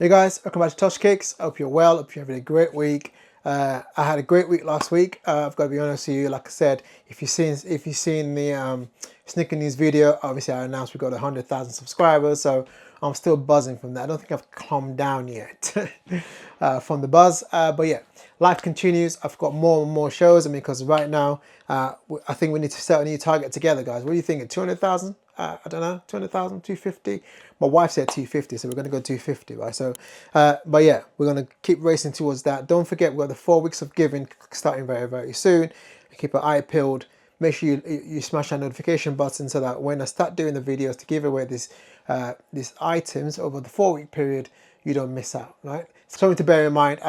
Hey guys, welcome back to Toshkicks. I hope you're well. Hope you're having a great week. I had a great week last week. I've got to be honest with you. Like I said, if you've seen the Sneaker News video, obviously I announced we got 100,000 subscribers. So I'm still buzzing from that. I don't think I've calmed down yet from the buzz. But yeah, life continues. I've got more and more shows. I mean, because right now I think we need to set a new target together, guys. What are you thinking? 200,000? I don't know, 200,000, 250. My wife said 250, so we're going to go 250, right? So, but yeah, we're going to keep racing towards that. Don't forget, we've got the 4 weeks of giving starting very, very soon. Keep an eye peeled. Make sure you smash that notification button so that when I start doing the videos to give away these items over the 4-week period, you don't miss out, right? It's something to bear in mind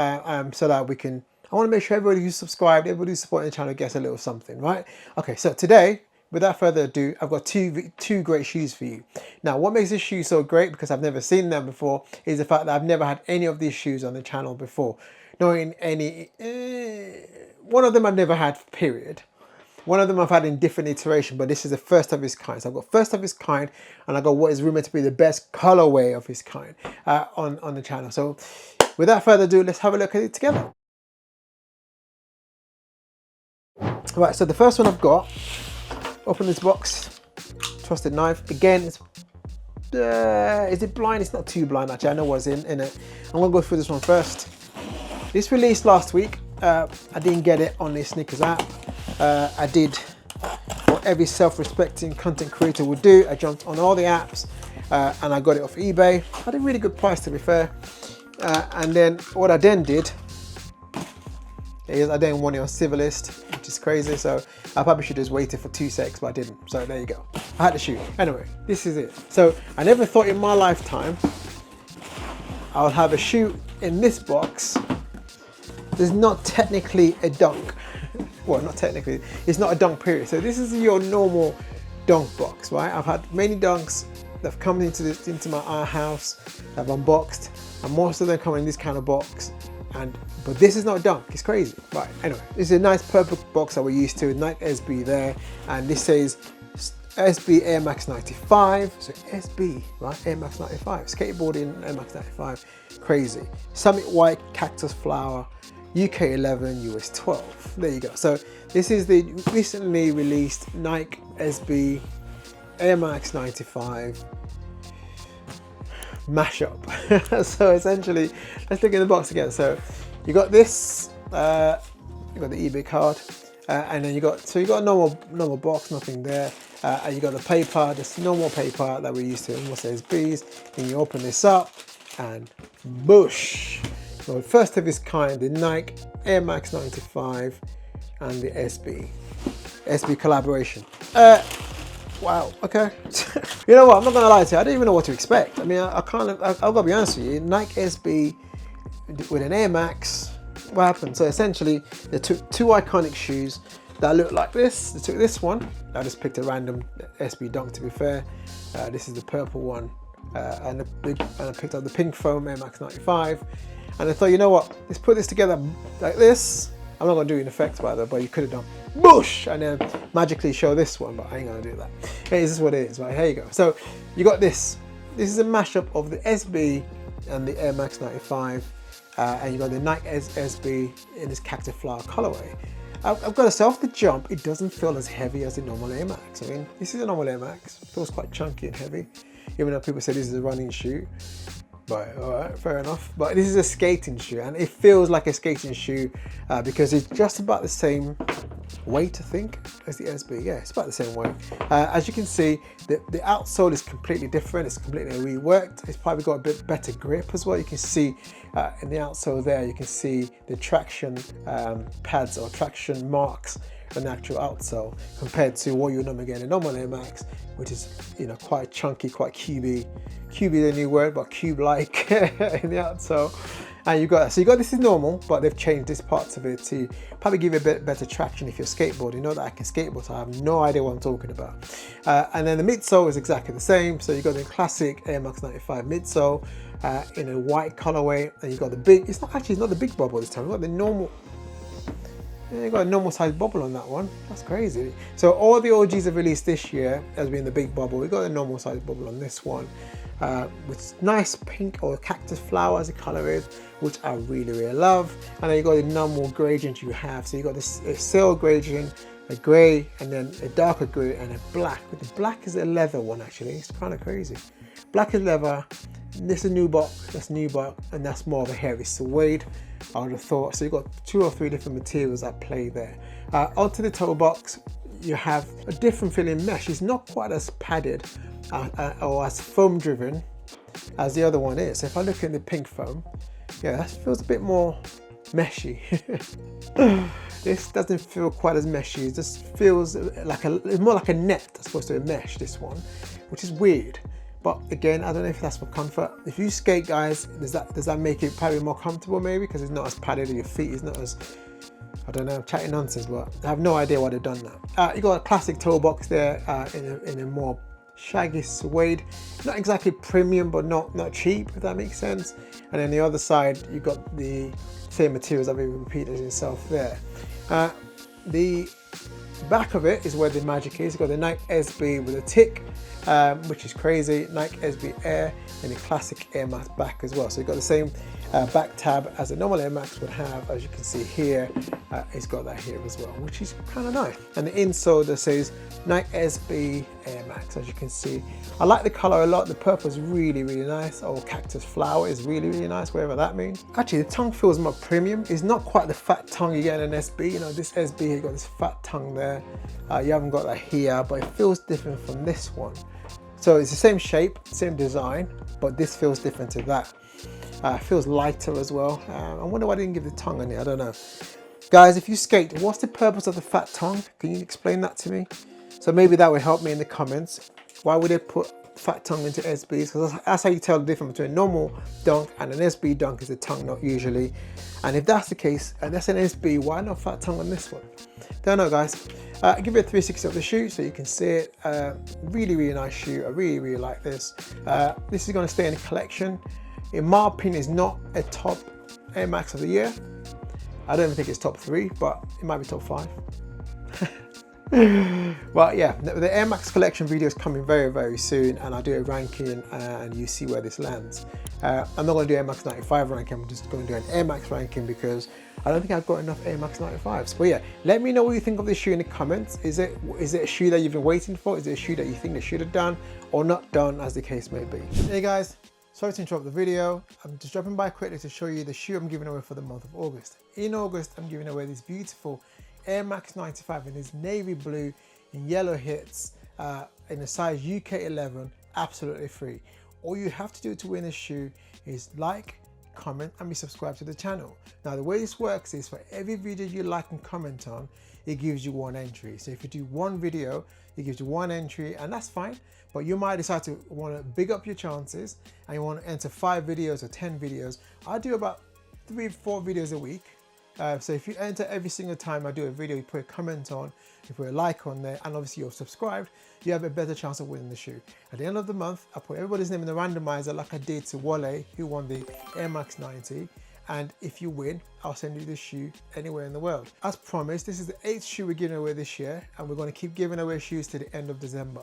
so that we can, I want to make sure everybody who's subscribed, everybody who's supporting the channel gets a little something, right? Okay, so today, without further ado, I've got two great shoes for you. Now, what makes this shoe so great, because I've never seen them before, is the fact that I've never had any of these shoes on the channel before. Not in any, one of them I've never had, period. One of them I've had in different iteration, but this is the first of its kind. So I've got first of its kind, and I've got what is rumored to be the best colorway of its kind on the channel. So without further ado, let's have a look at it together. Right, so the first one I've got, open this box, trusted knife. Again, it's is it blind? It's not too blind actually. I know what's in it. I'm gonna go through this one first. This released last week. I didn't get it on the Sneakers app. I did what every self-respecting content creator would do. I jumped on all the apps and I got it off eBay at a really good price, to be fair. And then what I then did is I didn't want it on Civilist, which is crazy. So I probably should have just waited for 2 seconds, but I didn't. So there you go. I had to shoot. Anyway, this is it. So I never thought in my lifetime I would have a shoe in this box. There's not technically a dunk. Well, not technically. It's not a dunk period. So this is your normal dunk box, right? I've had many dunks that have come into my house, that I've unboxed, and most of them come in this kind of box. But this is not a dunk. It's crazy. Right. Anyway, this is a nice purple box that we're used to. Nike SB there, and this says SB Air Max 95. So SB, right? Air Max 95. Skateboarding Air Max 95. Crazy. Summit White Cactus Flower. UK 11, US 12. There you go. So this is the recently released Nike SB Air Max 95 mashup. So essentially, let's look in the box together. So you got this, you got the eBay card, and then you got a normal box, nothing there, and you got the paper, this normal paper that we used to in most SBs. Then you open this up, and boosh. So first of its kind, the Nike Air Max 95 and the SB collaboration. Wow, okay. You know what, I'm not gonna lie to you, I didn't even know what to expect. I mean, I've gotta be honest with you, Nike SB with an Air Max, what happened? So essentially, they took two iconic shoes that look like this. They took this one, I just picked a random SB dunk, to be fair. This is the purple one, and I picked up the pink foam Air Max 95. And I thought, you know what, let's put this together like this. I'm not gonna do it in effects, by the way, but you could have done boosh, and then magically show this one, but I ain't gonna do that. Hey, this is what it is, right? Here you go. So you got this. This is a mashup of the SB and the Air Max 95, and you got the Nike SB in this cactus flower colorway. I've got to say, off the jump, it doesn't feel as heavy as the normal Air Max. I mean, this is a normal Air Max. It feels quite chunky and heavy, even though people say this is a running shoe. Right, all right, fair enough. But this is a skating shoe, and it feels like a skating shoe because it's just about the same weight, I think, as the SB. Yeah, it's about the same weight. As you can see, the outsole is completely different. It's completely reworked. It's probably got a bit better grip as well. You can see in the outsole there, you can see the traction pads or traction marks on the actual outsole compared to what you normally get in a normal Air Max, which is, you know, quite chunky, quite cubey. Cubey is a new word, but cube-like in the outsole. And you got this is normal, but they've changed these parts of it to probably give you a bit better traction if you're skateboarding. You know that I can skateboard, so I have no idea what I'm talking about. And then the midsole is exactly the same. So you got the classic Air Max 95 midsole in a white colorway, and you got the big. It's not the big bubble this time. You got the normal. Yeah, you got a normal size bubble on that one. That's crazy. So all the OGs have released this year has been the big bubble. We got a normal size bubble on this one. with nice pink or cactus flower as the color is, which I really love. And then you got the normal gradient you have. So you got this sail gradient, a grey, and then a darker grey, and a black. But the black is a leather one actually. It's kind of crazy. Black is leather. This is nubuck. That's nubuck, and that's more of a heavy suede, I would have thought. So you've got 2 or 3 different materials at play there. Onto the toe box, you have a different feeling mesh. It's not quite as padded or as foam driven as the other one is. So if I look at the pink foam, yeah, that feels a bit more meshy. This doesn't feel quite as meshy. It just feels like it's more like a net as opposed to a mesh, this one, which is weird. But again, I don't know if that's for comfort. If you skate, guys, does that make it probably more comfortable maybe, because it's not as padded, and your feet is not as, I don't know, I'm chatting nonsense, but I have no idea why they've done that. You got a plastic toe box there in a more shaggy suede. Not exactly premium, but not cheap, if that makes sense. And then the other side, you got the same materials that we repeated itself there. The back of it is where the magic is. You've got the Nike SB with a tick, which is crazy. Nike SB Air and the classic Air Max back as well. So you've got the same back tab as a normal Air Max would have. As you can see here, it's got that here as well, which is kind of nice. And the insole that says Nike SB Air Max, as you can see. I like the color a lot. The purple is really nice. Or cactus flower is really nice, whatever that means. Actually, the tongue feels more premium. It's not quite the fat tongue you get in an SB. You know, this SB, you got this fat tongue there. You haven't got that here, but it feels different from this one. So it's the same shape, same design, but this feels different to that. Feels lighter as well. I wonder why I didn't give the tongue on it. I don't know. Guys, if you skate, what's the purpose of the fat tongue? Can you explain that to me? So maybe that would help me in the comments. Why would they put fat tongue into SBs? Because that's how you tell the difference between a normal dunk and an SB dunk, is the tongue, not usually. And if that's the case, and that's an SB, why not fat tongue on this one? Don't know, guys. Give it a 360 of the shoe so you can see it. Really nice shoe. I really like this. This is going to stay in the collection. In my opinion, it's not a top Air Max of the year. I don't even think it's top 3, but it might be top 5. But yeah, the Air Max collection video is coming very soon, and I'll do a ranking and you see where this lands. I'm not going to do Air Max 95 ranking, I'm just going to do an Air Max ranking because I don't think I've got enough Air Max 95s. But yeah, let me know what you think of this shoe in the comments. Is it a shoe that you've been waiting for? Is it a shoe that you think they should have done or not done, as the case may be? Hey guys, sorry to interrupt the video. I'm just dropping by quickly to show you the shoe I'm giving away for the month of August. In August, I'm giving away this beautiful Air Max 95 in this navy blue in yellow hits in a size UK 11, absolutely free. All you have to do to win this shoe is like, comment, and be subscribed to the channel. Now the way this works is for every video you like and comment on, it gives you 1 entry. So if you do 1 video, it gives you 1 entry, and that's fine. But you might decide to want to big up your chances and you want to enter 5 videos or 10 videos. I do about 3-4 videos a week. So if you enter every single time I do a video, you put a comment on, you put a like on there, and obviously you're subscribed, you have a better chance of winning the shoe. At the end of the month, I put everybody's name in the randomizer like I did to Wale, who won the Air Max 90. And if you win, I'll send you this shoe anywhere in the world. As promised, this is the 8th shoe we're giving away this year, and we're going to keep giving away shoes to the end of December.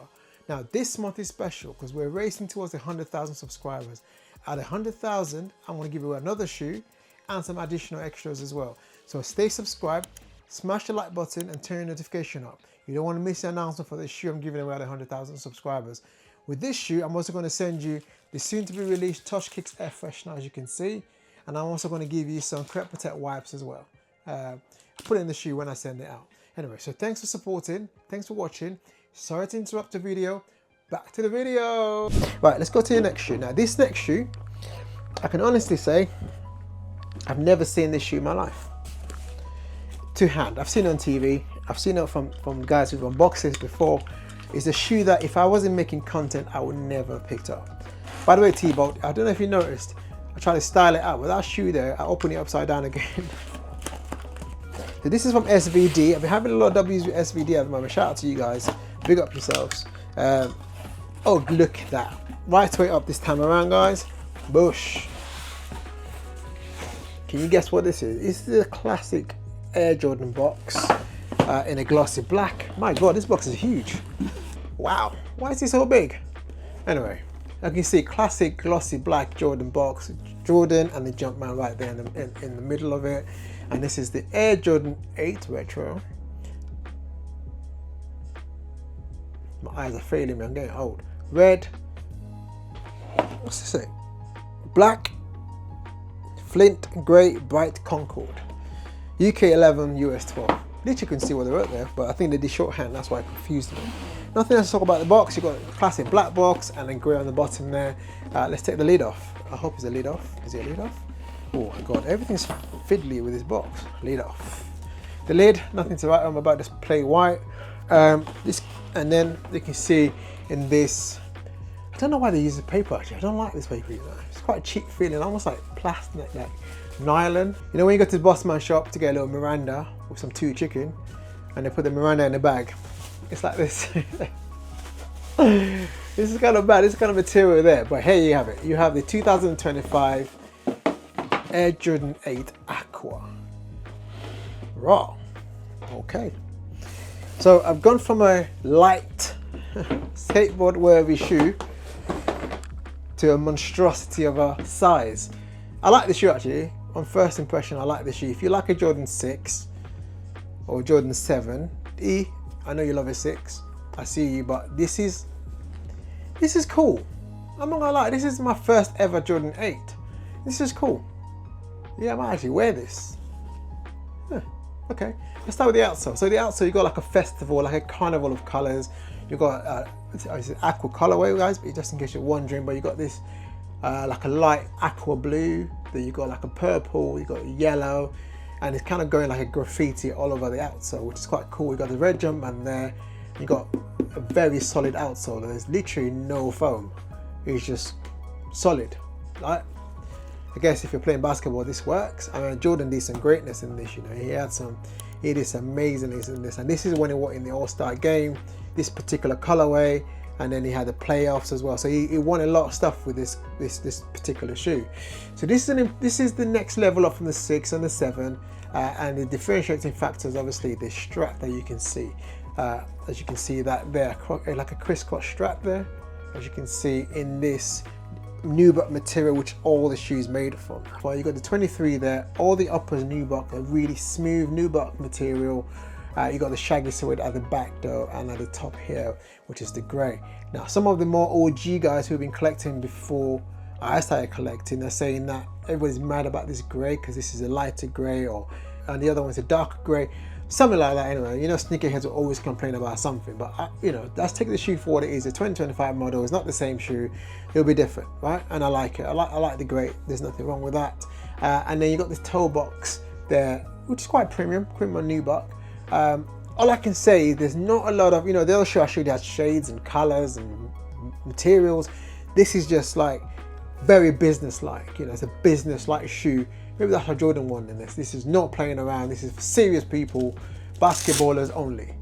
Now this month is special because we're racing towards 100,000 subscribers. At 100,000, I'm going to give away another shoe and some additional extras as well. So stay subscribed, smash the like button, and turn your notification up. You don't want to miss the announcement for this shoe I'm giving away at 100,000 subscribers. With this shoe, I'm also going to send you the soon to be released Toshkicks Air Freshener, as you can see, and I'm also going to give you some Crep Protect wipes as well. I'll put it in the shoe when I send it out. Anyway, so thanks for supporting, thanks for watching. Sorry to interrupt the video. Back to the video. Right, let's go to the next shoe. Now this next shoe, I can honestly say, I've never seen this shoe in my life. To hand, I've seen it on TV. I've seen it from guys who've unboxed this before. It's a shoe that if I wasn't making content, I would never have picked up. By the way, T-Bolt, I don't know if you noticed, I tried to style it out. With that shoe there, I opened it upside down again. So this is from SVD. I've been having a lot of W's with SVD at the moment. Shout out to you guys. Big up yourselves. Oh, look at that. Right way up this time around, guys. Bush. Can you guess what this is? This is a classic Air Jordan box in a glossy black. My God, this box is huge. Wow, why is it so big? Anyway, I can see classic glossy black Jordan box, Jordan and the Jumpman right there in the middle of it. And this is the Air Jordan 8 Retro. My eyes are failing me, I'm getting old. Red, what's this say? Black, Flint, Grey, Bright Concord. UK 11, US 12. Literally couldn't see what they wrote there, but I think they did shorthand, that's why I confused me. Nothing else to talk about the box. You've got a classic black box and then grey on the bottom there. Let's take the lid off. I hope it's a lid off. Is it a lid off? Oh my god, everything's fiddly with this box. Lid off. The lid, nothing to write on about, just plain white. This, and then you can see in this, I don't know why they use the paper actually. I don't like this paper, you know. It's quite a cheap feeling, almost like plastic, like nylon. You know when you go to the Bossman shop to get a little Miranda with some 2 chicken and they put the Miranda in the bag? It's like this. This is kind of bad, this kind of material there, but here you have it. You have the 2025 Air Jordan 8 Aqua. Raw. Okay. So I've gone from a light skateboard worthy shoe to a monstrosity of a size. I like the shoe actually. On first impression, I like the shoe. If you like a Jordan 6 or Jordan 7, I know you love a 6. I see you, but this is cool. I'm not gonna lie, this is my first ever Jordan 8. This is cool. Yeah, I might actually wear this. Yeah, okay, let's start with the outsole. So the outsole, you got like a festival, like a carnival of colors. You got it's an aqua colorway, guys, but just in case you're wondering, but you got this like a light aqua blue, then you got like a purple, you got yellow, and it's kind of going like a graffiti all over the outsole, which is quite cool. You got the red Jumpman there. You got a very solid outsole. There's literally no foam. It's just solid. Right? I guess if you're playing basketball, this works. I mean, Jordan did some greatness in this. You know, he did some amazingness in this, and this is when he won in the All-Star game. This particular colorway, and then he had the playoffs as well. So he won a lot of stuff with this particular shoe. So this is the next level up from the 6 and the 7, and the differentiating factor is obviously the strap that you can see. As you can see that there, like a crisscross strap there, as you can see in this nubuck material, which all the shoes made from. Well, you got the 23 there. All the uppers nubuck, a really smooth nubuck material. You got the shaggy suede at the back though, and at the top here, which is the grey. Now, some of the more OG guys who've been collecting before I started collecting, they're saying that everybody's mad about this grey because this is a lighter grey, and the other one's a darker grey. Something like that anyway. You know, sneakerheads will always complain about something, but you know, let's take the shoe for what it is. The 2025 model is not the same shoe. It'll be different, right? And I like it. I like the grey. There's nothing wrong with that. And then you got this toe box there, which is quite premium nubuck. All I can say is there's not a lot of, you know, the other shoe I showed you had shades and colors and materials. This is just like very business-like. You know, it's a business-like shoe. Maybe that's how Jordan won in this. This is not playing around. This is for serious people, basketballers only.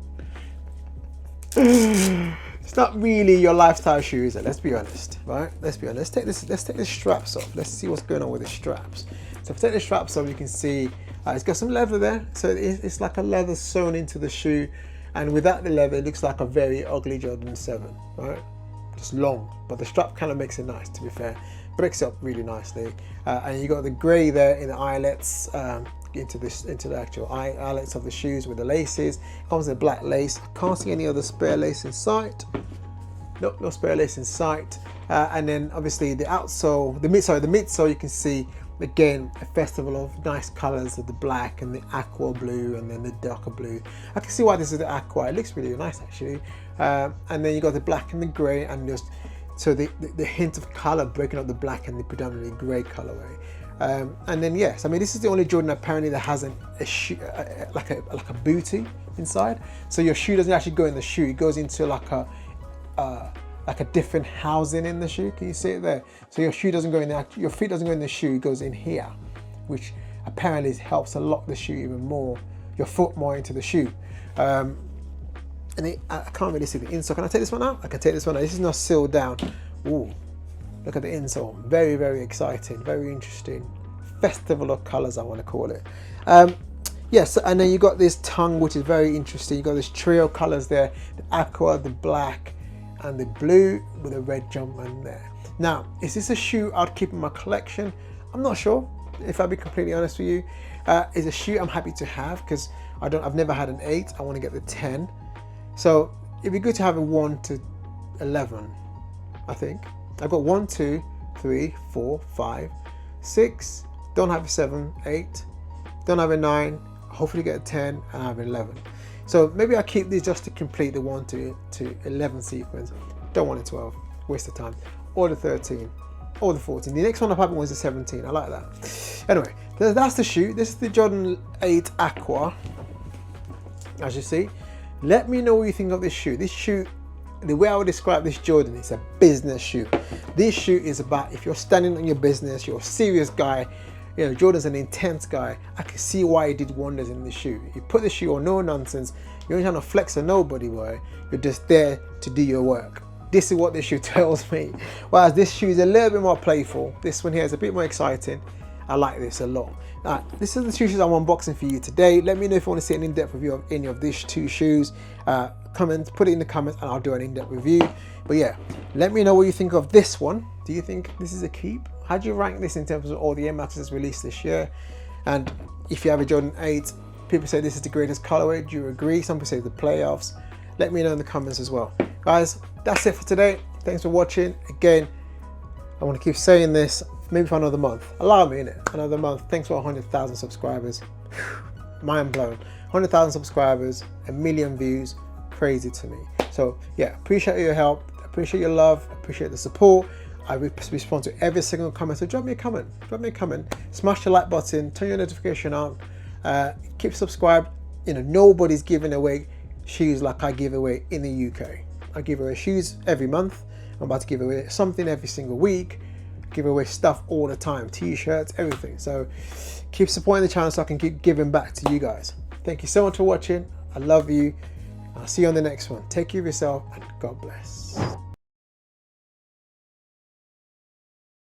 It's not really your lifestyle shoe, is it? Let's be honest, right? Let's be honest. Let's take the straps off. Let's see what's going on with the straps. So if I take the straps off, you can see it's got some leather there. So it's like a leather sewn into the shoe. And without the leather, it looks like a very ugly Jordan 7, right? Just long, but the strap kind of makes it nice, to be fair. Breaks it up really nicely. And you got the grey there in the eyelets, into the actual eyelets of the shoes with the laces. Comes with black lace. I can't see any other spare lace in sight. Nope, no spare lace in sight. And then obviously the outsole, the midsole, you can see again a festival of nice colours of the black and the aqua blue and then the darker blue. I can see why this is the aqua. It looks really nice actually. And then you got the black and the grey, and just so the hint of colour breaking up the black and the predominantly grey colourway. And then yes, I mean this is the only Jordan apparently that has a shoe, like a booty inside. So your shoe doesn't actually go in the shoe; it goes into like a different housing in the shoe. Can you see it there? So your shoe doesn't go in there. Your feet doesn't go in the shoe; it goes in here, which apparently helps to lock the shoe even more, your foot more into the shoe. And I can't really see the insole. Can I take this one out? I can take this one out. This is not sealed down. Ooh, look at the insole. Very, very exciting. Very interesting. Festival of colours, I want to call it. Yes, and then you got this tongue, which is very interesting. You got this trio colours there: the aqua, the black, and the blue with a red Jumpman there. Now, is this a shoe I'd keep in my collection? I'm not sure, if I'll be completely honest with you. It's a shoe I'm happy to have because I've never had an 8. I want to get the 10. So it'd be good to have a 1 to 11, I think. I've got 1, 2, 3, 4, 5, 6. Don't have a 7, 8. Don't have a 9. Hopefully get a 10 and I have an 11. So maybe I'll keep these just to complete the 1 to 11 sequence. Don't want a 12, waste of time. Or the 13, or the 14. The next one I probably was the 17. I like that. Anyway, that's the shoe. This is the Jordan 8 Aqua. As you see, let me know what you think of this shoe. This shoe, the way I would describe this Jordan, is a business shoe. This shoe is about if you're standing on your business, you're a serious guy. You know, Jordan's an intense guy. I can see why he did wonders in this shoe. You put the shoe on, no nonsense. You're not trying to flex on nobody, boy. You're just there to do your work. This is what this shoe tells me. Whereas this shoe is a little bit more playful. This one here is a bit more exciting. I like this a lot. This is the two shoes I'm unboxing for you today. Let me know if you want to see an in-depth review of any of these two shoes. Comment, put it in the comments and I'll do an in-depth review. But yeah, let me know what you think of this one. Do you think this is a keep? How do you rank this in terms of all the Air Maxes released this year? And if you have a Jordan 8, people say this is the greatest colorway. Do you agree? Some people say the playoffs. Let me know in the comments as well. Guys, that's it for today. Thanks for watching. Again, I want to keep saying this, maybe for another month. Allow me, innit? Another month. Thanks for 100,000 subscribers. Mind blown. 100,000 subscribers, 1 million views. Crazy to me. So yeah, appreciate your help. Appreciate your love. Appreciate the support. I respond to every single comment, so drop me a comment. Drop me a comment. Smash the like button. Turn your notification on. Keep subscribed. You know, nobody's giving away shoes like I give away in the UK. I give away shoes every month. I'm about to give away something every single week. Give away stuff all the time. T-shirts, everything. So keep supporting the channel so I can keep giving back to you guys. Thank you so much for watching. I love you. I'll see you on the next one. Take care of yourself and God bless.